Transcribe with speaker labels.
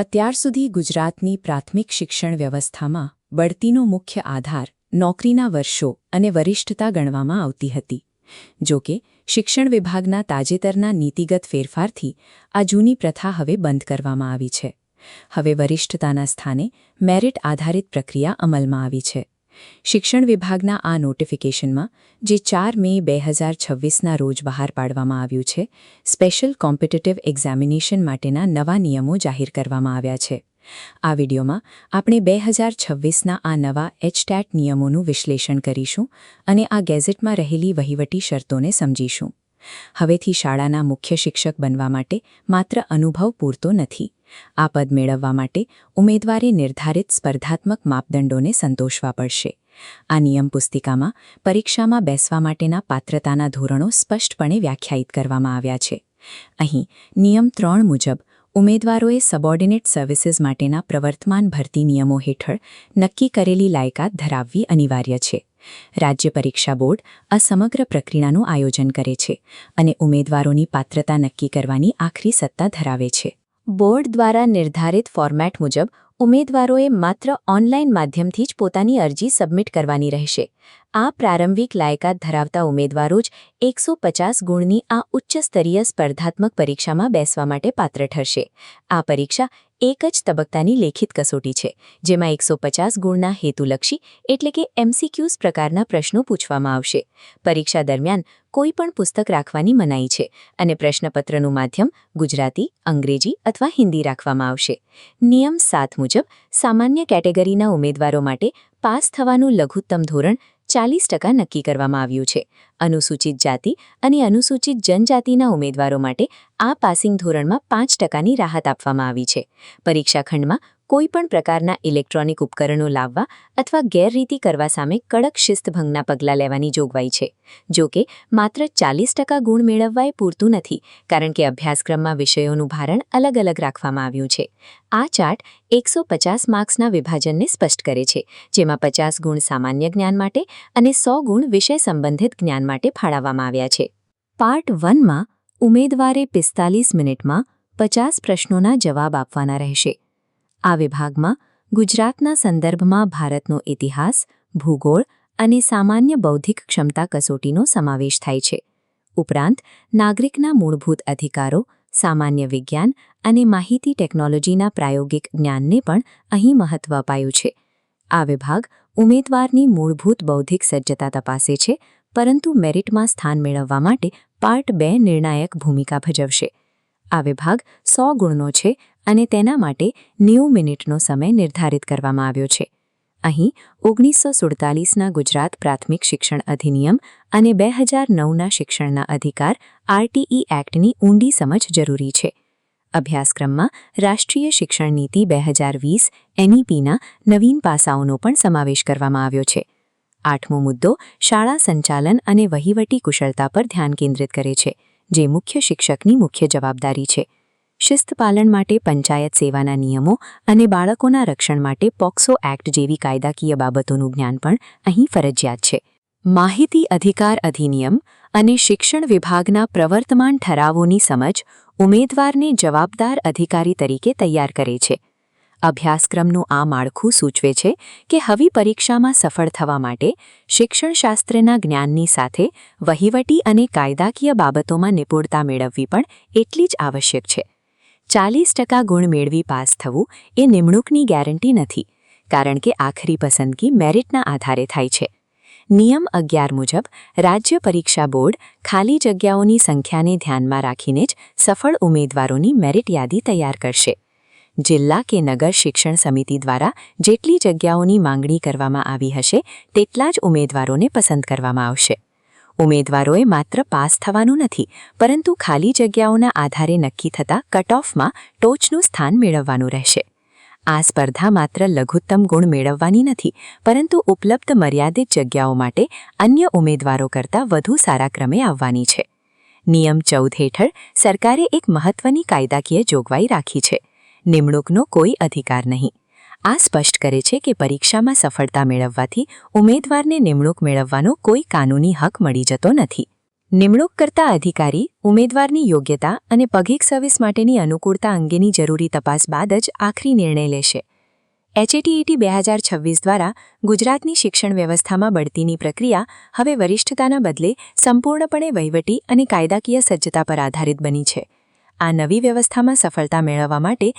Speaker 1: અત્યાર સુધી ગુજરાતની પ્રાથમિક શિક્ષણ વ્યવસ્થામાં બઢતીનો મુખ્ય આધાર નોકરીના વર્ષો અને વરિષ્ઠતા ગણવામાં આવતી હતી. જો કે શિક્ષણ વિભાગના તાજેતરના નીતિગત ફેરફારથી આ જૂની પ્રથા હવે બંધ કરવામાં આવી છે. હવે વરિષ્ઠતાના સ્થાને મેરિટ આધારિત પ્રક્રિયા અમલમાં આવી છે. શિક્ષણ વિભાગના આ નોટિફિકેશનમાં જે 4 મે 2026ના રોજ બહાર પાડવામાં આવ્યું છે, સ્પેશિયલ કોમ્પિટિટિવ એક્ઝામિનેશન માટેના નવા નિયમો જાહેર કરવામાં આવ્યા છે. આ વિડીયોમાં આપણે 2026ના આ નવા HTAT નિયમોનું વિશ્લેષણ કરીશું અને આ ગેઝેટમાં રહેલી વહીવટી શરતોને સમજીશું. હવેથી શાળાના મુખ્ય શિક્ષક બનવા માટે માત્ર અનુભવ પૂરતો નથી. આ પદ મેળવવા માટે ઉમેદવારે નિર્ધારિત સ્પર્ધાત્મક માપદંડોને સંતોષવા પડશે. આ નિયમ પુસ્તિકામાં પરીક્ષામાં બેસવા માટેના પાત્રતાના ધોરણો સ્પષ્ટપણે વ્યાખ્યાયિત કરવામાં આવ્યા છે. અહીં નિયમ 3 મુજબ ઉમેદવારોએ સબોર્ડિનેટ સર્વિસીસ માટેના પ્રવર્તમાન ભરતી નિયમો હેઠળ નક્કી કરેલી લાયકાત ધરાવવી અનિવાર્ય છે. રાજ્ય પરીક્ષા બોર્ડ આ સમગ્ર પ્રક્રિયાનું આયોજન કરે છે અને ઉમેદવારોની પાત્રતા નક્કી કરવાની આખરી સત્તા ધરાવે છે. બોર્ડ દ્વારા નિર્ધારિત ફોર્મેટ મુજબ ઉમેદવારોએ માત્ર ઓનલાઈન માધ્યમથી જ પોતાની અરજી સબમિટ કરવાની રહેશે. આ પ્રારંભિક લાયકાત ધરાવતા ઉમેદવારો જ 150 ગુણની આ ઉચ્ચ સ્તરીય સ્પર્ધાત્મક પરીક્ષામાં બેસવા માટે પાત્ર ઠરશે. આ પરીક્ષા એક જ તબક્કાની લેખિત કસોટી છે, જેમાં 150 ગુણના હેતુલક્ષી એટલે કે MCQs પ્રકારના પ્રશ્નો પૂછવામાં આવશે. પરીક્ષા દરમિયાન કોઈ પણ પુસ્તક રાખવાની મનાઈ છે અને પ્રશ્નપત્રનું માધ્યમ ગુજરાતી, અંગ્રેજી અથવા હિન્દી રાખવામાં આવશે. નિયમ 7 મુજબ સામાન્ય કેટેગરીના ઉમેદવારો માટે પાસ થવાનું લઘુત્તમ ધોરણ 40% નક્કી કરવામાં આવ્યું છે. અનુસૂચિત જાતિ અને અનુસૂચિત જનજાતિના ઉમેદવારો માટે આ પાસિંગ ધોરણમાં 5%ની રાહત આપવામાં આવી છે. પરીક્ષા ખંડમાં કોઈપણ પ્રકારના ઇલેક્ટ્રોનિક ઉપકરણો લાવવા અથવા ગેરરીતિ કરવા સામે કડક શિસ્તભંગના પગલાં લેવાની જોગવાઈ છે. જો કે માત્ર 40% ગુણ મેળવવા એ પૂરતું નથી, કારણ કે અભ્યાસક્રમમાં વિષયોનું ભારણ અલગ અલગ રાખવામાં આવ્યું છે. આ ચાર્ટ 150 માર્ક્સના વિભાજનને સ્પષ્ટ કરે છે, જેમાં 50 ગુણ સામાન્ય જ્ઞાન માટે અને 100 ગુણ વિષય સંબંધિત જ્ઞાન માટે ફાળવવામાં આવ્યા છે. પાર્ટ 1માં ઉમેદવારે 45 મિનિટમાં 50 પ્રશ્નોના જવાબ આપવાના રહેશે. આ વિભાગમાં ગુજરાતના સંદર્ભમાં ભારતનો ઇતિહાસ, ભૂગોળ અને સામાન્ય બૌદ્ધિક ક્ષમતા કસોટીનો સમાવેશ થાય છે. ઉપરાંત નાગરિકના મૂળભૂત અધિકારો, સામાન્ય વિજ્ઞાન અને માહિતી ટેકનોલોજીના પ્રાયોગિક જ્ઞાનને પણ અહીં મહત્વ અપાયું છે. આ વિભાગ ઉમેદવારની મૂળભૂત બૌદ્ધિક સજ્જતા તપાસે છે, પરંતુ મેરિટમાં સ્થાન મેળવવા માટે પાર્ટ 2 નિર્ણાયક ભૂમિકા ભજવશે. આ વિભાગ 100 ગુણનો છે અને તેના માટે 90 મિનિટનો સમય નિર્ધારિત કરવામાં આવ્યો છે. અહીં 1947ના ગુજરાત પ્રાથમિક શિક્ષણ અધિનિયમ અને 2009ના શિક્ષણના અધિકાર RTE એક્ટની ઊંડી સમજ જરૂરી છે. અભ્યાસક્રમમાં રાષ્ટ્રીય શિક્ષણ નીતિ 2020 NEPના નવીન પાસાઓનો પણ સમાવેશ કરવામાં આવ્યો છે. 8મો મુદ્દો શાળા સંચાલન અને વહીવટી કુશળતા પર ધ્યાન કેન્દ્રિત કરે છે, જે મુખ્ય શિક્ષકની મુખ્ય જવાબદારી છે. શિસ્ત પાલન માટે પંચાયત સેવાના નિયમો અને બાળકોના રક્ષણ માટે પોક્સો એક્ટ જેવી કાયદાકીય બાબતોનું જ્ઞાન પણ અહીં ફરજિયાત છે. માહિતી અધિકાર અધિનિયમ અને શિક્ષણ વિભાગના પ્રવર્તમાન ઠરાવોની સમજ ઉમેદવારને જવાબદાર અધિકારી તરીકે તૈયાર કરે છે. અભ્યાસક્રમનું આ માળખું સૂચવે છે કે હવે પરીક્ષામાં સફળ થવા માટે શિક્ષણશાસ્ત્રના જ્ઞાનની સાથે વહીવટી અને કાયદાકીય બાબતોમાં નિપુણતા મેળવવી પણ એટલી જ આવશ્યક છે. 40% ગુણ મેળવી પાસ થવું એ નિમણૂકની ગેરંટી નથી, કારણ કે આખરી પસંદગી મેરિટના આધારે થાય છે. નિયમ 11 મુજબ રાજ્ય પરીક્ષા બોર્ડ ખાલી જગ્યાઓની સંખ્યાને ધ્યાનમાં રાખીને જ સફળ ઉમેદવારોની મેરિટ યાદી તૈયાર કરશે. જિલ્લા કે નગર શિક્ષણ સમિતિ દ્વારા જેટલી જગ્યાઓની માંગણી કરવામાં આવી હશે તેટલા જ ઉમેદવારોને પસંદ કરવામાં આવશે. ઉમેદવારોએ માત્ર પાસ થવાનું નથી, પરંતુ ખાલી જગ્યાઓના આધારે નક્કી થતા કટઓફમાં ટોચનું સ્થાન મેળવવાનું રહેશે. આ સ્પર્ધા માત્ર લઘુત્તમ ગુણ મેળવવાની નથી, પરંતુ ઉપલબ્ધ મર્યાદિત જગ્યાઓ માટે અન્ય ઉમેદવારો કરતાં વધુ સારા ક્રમે આવવાની છે. નિયમ 14 હેઠળ સરકારે એક મહત્વની કાયદાકીય જોગવાઈ રાખી છે: નિમણૂકનો કોઈ અધિકાર નહીં. આ સ્પષ્ટ કરે છે કે પરીક્ષામાં સફળતા મેળવવાથી ઉમેદવારને નિમણૂક મેળવવાનો કોઈ કાનૂની હક મળી જતો નથી. નિમણૂક કરતા અધિકારી ઉમેદવારની યોગ્યતા અને પગીક સર્વિસ માટેની અનુકૂળતા અંગેની જરૂરી તપાસ બાદ જ આખરી નિર્ણય લેશે. HATET 2026 દ્વારા ગુજરાતની શિક્ષણ વ્યવસ્થામાં બઢતીની પ્રક્રિયા હવે વરિષ્ઠતાના બદલે સંપૂર્ણપણે વહીવટી અને કાયદાકીય સજ્જતા પર આધારિત બની છે. આ નવી વ્યવસ્થામાં સફળતા મેળવવા માટે